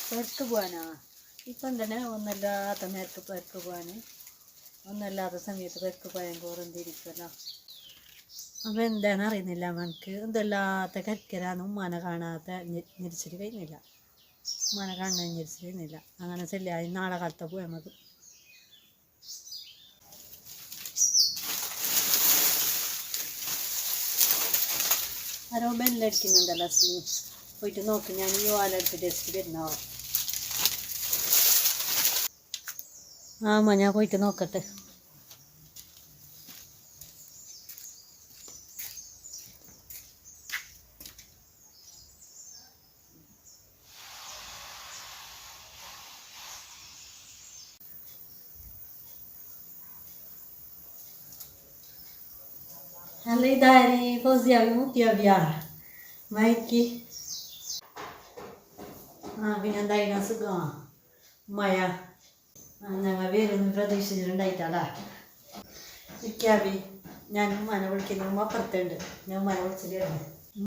പെരക്ക് പോകാനാ ഇപ്പം തന്നെ ഒന്നല്ലാത്ത നേരത്ത് പെരക്ക് പോകാൻ ഒന്നല്ലാത്ത സമയത്ത് പെരക്ക് പോയാൽ കോറന്തിരിക്കുമല്ലോ. അപ്പം എന്താണെന്ന് അറിയുന്നില്ല നമുക്ക് എന്തല്ലാത്ത കരിക്കരാന്ന് ഉമ്മാനെ കാണാത്ത ഞെരിച്ചിൽ കഴിഞ്ഞില്ല. ഉമ്മാനെ കാണാൻ ഞെരിച്ചിൽ കഴിഞ്ഞില്ല. അങ്ങനെ ചെല്ലായി നാളെ കാലത്തെ പോയാൽ മതി. ആരോ ബെല്ലടിക്കുന്നുണ്ടല്ലോ. പോയിട്ട് നോക്ക്. ഞാൻ ഈ വാലെടുത്ത് ജസ്റ്റ് വരുന്നോ. ഞാൻ പോയിട്ട് നോക്കട്ടെ. അല്ല ഇതാരി ഫൗസിയാവി മുത്തിയാവിയാ മയക്ക്. പിന്നെ എന്തായാലും സുഖമാണ് മഴ. ഞങ്ങൾ വേറൊന്നും പ്രതീക്ഷിച്ചിട്ടുണ്ടായിട്ടാടാ. ഇരിക്കാവി ഞാൻ ഉമ്മാനെ വിളിക്കുന്നു. ഉമ്മ അപ്പുറത്തുണ്ട്. ഞാൻ ഉമ്മാനെ വിളിച്ചിട്ട്